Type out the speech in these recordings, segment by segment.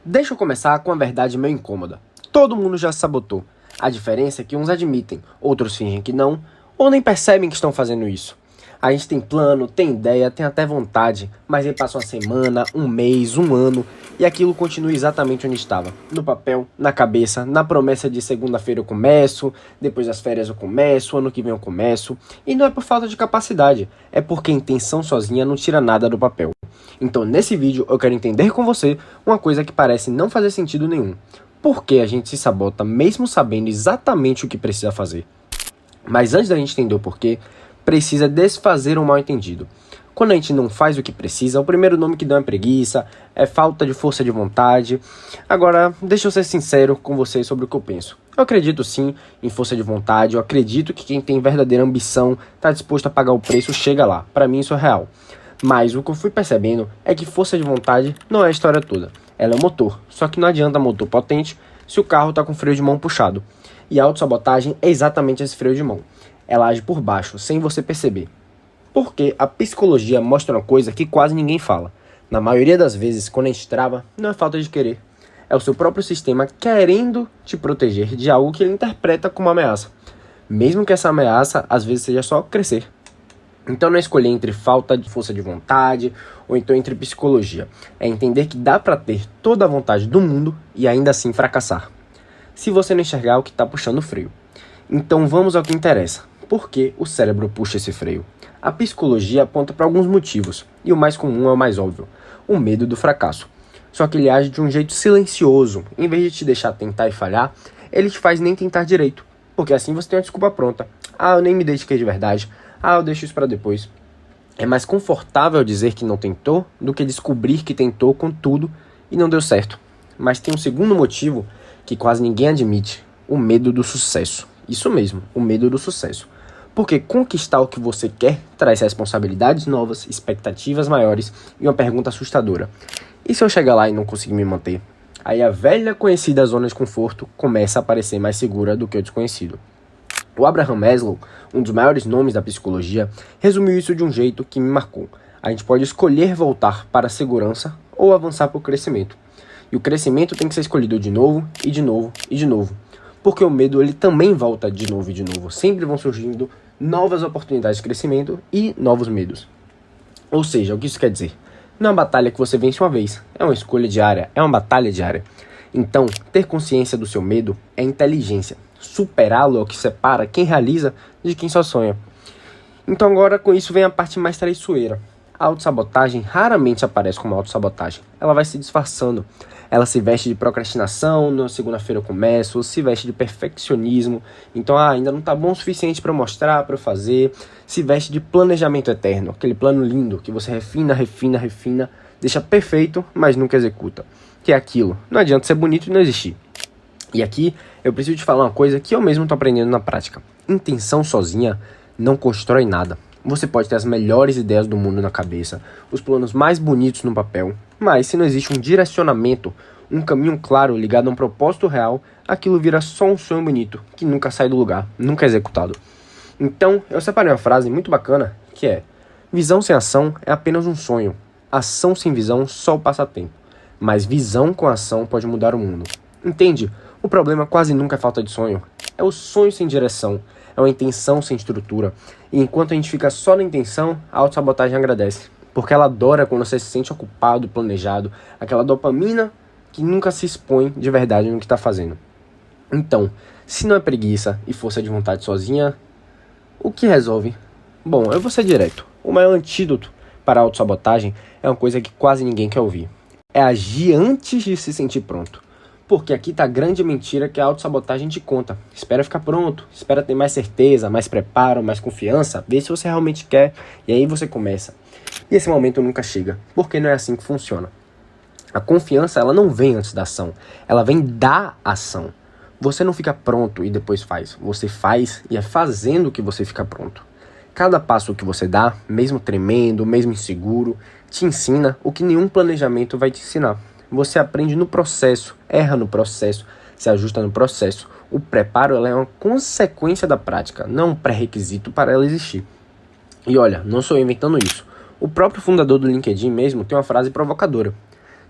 Deixa eu começar com uma verdade meio incômoda. Todo mundo já se sabotou. A diferença é que uns admitem, outros fingem que não, ou nem percebem que estão fazendo isso. A gente tem plano, tem ideia, tem até vontade, mas aí passa uma semana, um mês, um ano, e aquilo continua exatamente onde estava. No papel, na cabeça, na promessa de segunda-feira eu começo, depois das férias eu começo, ano que vem eu começo. E não é por falta de capacidade, é porque a intenção sozinha não tira nada do papel. Então nesse vídeo eu quero entender com você uma coisa que parece não fazer sentido nenhum. Por que a gente se sabota mesmo sabendo exatamente o que precisa fazer? Mas antes da gente entender o porquê, precisa desfazer um mal entendido. Quando a gente não faz o que precisa, o primeiro nome que dá é preguiça, é falta de força de vontade. Agora, deixa eu ser sincero com vocês sobre o que eu penso. Eu acredito sim em força de vontade, eu acredito que quem tem verdadeira ambição, está disposto a pagar o preço, chega lá. Para mim isso é real. Mas o que eu fui percebendo é que força de vontade não é a história toda. Ela é o motor, só que não adianta motor potente se o carro está com freio de mão puxado. E a autossabotagem é exatamente esse freio de mão. Ela age por baixo, sem você perceber. Porque a psicologia mostra uma coisa que quase ninguém fala. Na maioria das vezes, quando a gente trava, não é falta de querer. É o seu próprio sistema querendo te proteger de algo que ele interpreta como ameaça. Mesmo que essa ameaça, às vezes, seja só crescer. Então não é escolher entre falta de força de vontade ou então entre psicologia. É entender que dá para ter toda a vontade do mundo e ainda assim fracassar. Se você não enxergar o que está puxando o freio. Então vamos ao que interessa. Por que o cérebro puxa esse freio? A psicologia aponta para alguns motivos, e o mais comum é o mais óbvio, o medo do fracasso. Só que ele age de um jeito silencioso. Em vez de te deixar tentar e falhar, ele te faz nem tentar direito, porque assim você tem uma desculpa pronta. Ah, eu nem me dediquei de verdade. Ah, eu deixo isso para depois. É mais confortável dizer que não tentou do que descobrir que tentou com tudo e não deu certo. Mas tem um segundo motivo que quase ninguém admite, o medo do sucesso. Isso mesmo, o medo do sucesso. Porque conquistar o que você quer traz responsabilidades novas, expectativas maiores e uma pergunta assustadora. E se eu chegar lá e não conseguir me manter? Aí a velha conhecida zona de conforto começa a parecer mais segura do que o desconhecido. O Abraham Maslow, um dos maiores nomes da psicologia, resumiu isso de um jeito que me marcou. A gente pode escolher voltar para a segurança ou avançar para o crescimento. E o crescimento tem que ser escolhido de novo, e de novo, e de novo. Porque o medo ele também volta de novo e de novo. Sempre vão surgindo novas oportunidades de crescimento e novos medos. Ou seja, o que isso quer dizer? Não é uma batalha que você vence uma vez. É uma escolha diária, é uma batalha diária. Então, ter consciência do seu medo é inteligência. Superá-lo é o que separa quem realiza de quem só sonha. Então agora com isso vem a parte mais traiçoeira. A autossabotagem raramente aparece como autossabotagem. Ela vai se disfarçando. Ela se veste de procrastinação, na segunda-feira eu começo, ou se veste de perfeccionismo. Então ainda não está bom o suficiente para mostrar, para fazer. Se veste de planejamento eterno, aquele plano lindo que você refina, deixa perfeito, mas nunca executa. Que é aquilo, não adianta ser bonito e não existir. E aqui eu preciso te falar uma coisa que eu mesmo estou aprendendo na prática. Intenção sozinha não constrói nada. Você pode ter as melhores ideias do mundo na cabeça, os planos mais bonitos no papel, mas se não existe um direcionamento, um caminho claro ligado a um propósito real, aquilo vira só um sonho bonito, que nunca sai do lugar, nunca é executado. Então, eu separei uma frase muito bacana, que é: visão sem ação é apenas um sonho, ação sem visão só o passatempo, mas visão com ação pode mudar o mundo. Entende? O problema quase nunca é falta de sonho, é o sonho sem direção. É uma intenção sem estrutura. E enquanto a gente fica só na intenção, a autossabotagem agradece. Porque ela adora quando você se sente ocupado, planejado. Aquela dopamina que nunca se expõe de verdade no que está fazendo. Então, se não é preguiça e força de vontade sozinha, o que resolve? Bom, eu vou ser direto. O maior antídoto para a autossabotagem é uma coisa que quase ninguém quer ouvir. É agir antes de se sentir pronto. Porque aqui tá a grande mentira que a autossabotagem te conta. Espera ficar pronto, espera ter mais certeza, mais preparo, mais confiança, vê se você realmente quer, e aí você começa. E esse momento nunca chega, porque não é assim que funciona. A confiança, ela não vem antes da ação, ela vem da ação. Você não fica pronto e depois faz, você faz e é fazendo que você fica pronto. Cada passo que você dá, mesmo tremendo, mesmo inseguro, te ensina o que nenhum planejamento vai te ensinar. Você aprende no processo, erra no processo, se ajusta no processo. O preparo ela é uma consequência da prática, não um pré-requisito para ela existir. E olha, não sou eu inventando isso. O próprio fundador do LinkedIn mesmo tem uma frase provocadora.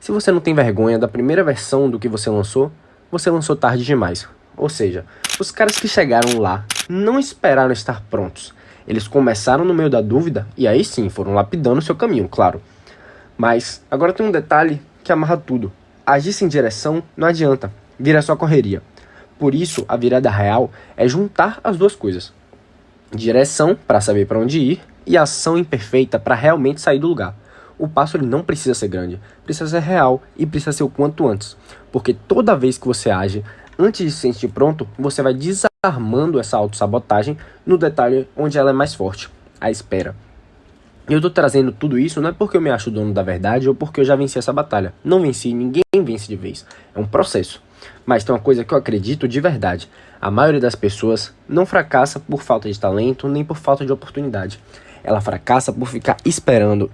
Se você não tem vergonha da primeira versão do que você lançou tarde demais. Ou seja, os caras que chegaram lá não esperaram estar prontos. Eles começaram no meio da dúvida e aí sim foram lapidando o seu caminho, claro. Mas agora tem um detalhe que amarra tudo. Agir sem direção não adianta, vira só correria. Por isso, a virada real é juntar as duas coisas. Direção para saber para onde ir e ação imperfeita para realmente sair do lugar. O passo ele não precisa ser grande, precisa ser real e precisa ser o quanto antes. Porque toda vez que você age, antes de se sentir pronto, você vai desarmando essa autossabotagem no detalhe onde ela é mais forte, a espera. E eu tô trazendo tudo isso não é porque eu me acho dono da verdade ou porque eu já venci essa batalha. Não venci, ninguém vence de vez. É um processo. Mas tem uma coisa que eu acredito de verdade. A maioria das pessoas não fracassa por falta de talento nem por falta de oportunidade. Ela fracassa por ficar esperando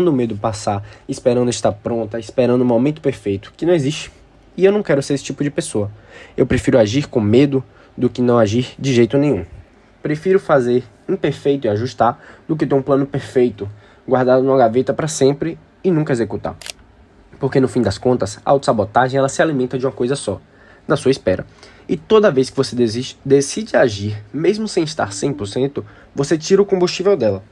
o medo passar, esperando estar pronta, esperando o momento perfeito, que não existe. E eu não quero ser esse tipo de pessoa. Eu prefiro agir com medo do que não agir de jeito nenhum. Prefiro fazer imperfeito e ajustar do que ter um plano perfeito, guardado numa gaveta para sempre e nunca executar. Porque no fim das contas, a autossabotagem ela se alimenta de uma coisa só, da sua espera. E toda vez que você decide agir, mesmo sem estar 100%, você tira o combustível dela.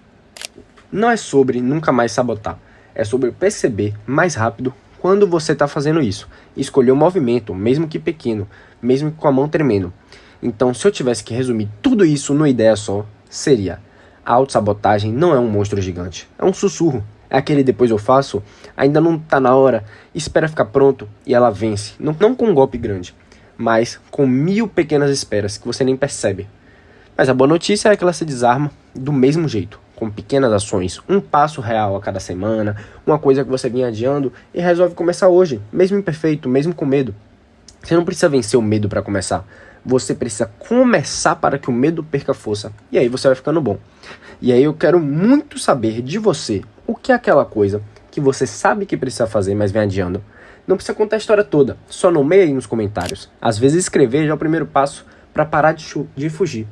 Não é sobre nunca mais sabotar, é sobre perceber mais rápido quando você está fazendo isso. E escolher o movimento, mesmo que pequeno, mesmo que com a mão tremendo. Então, se eu tivesse que resumir tudo isso numa ideia só, seria: a autossabotagem não é um monstro gigante, é um sussurro. É aquele depois eu faço, ainda não tá na hora, espera ficar pronto e ela vence. Não com um golpe grande, mas com 1000 pequenas esperas que você nem percebe. Mas a boa notícia é que ela se desarma do mesmo jeito, com pequenas ações, um passo real a cada semana, uma coisa que você vinha adiando e resolve começar hoje, mesmo imperfeito, mesmo com medo. Você não precisa vencer o medo para começar. Você precisa começar para que o medo perca força. E aí você vai ficando bom. E aí eu quero muito saber de você o que é aquela coisa que você sabe que precisa fazer, mas vem adiando. Não precisa contar a história toda, só nomeia aí nos comentários. Às vezes escrever já é o primeiro passo para parar de fugir.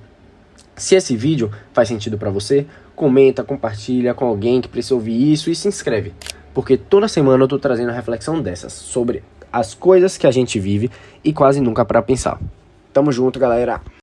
Se esse vídeo faz sentido para você, comenta, compartilha com alguém que precisa ouvir isso e se inscreve. Porque toda semana eu tô trazendo uma reflexão dessas, sobre as coisas que a gente vive e quase nunca para pensar. Tamo junto, galera!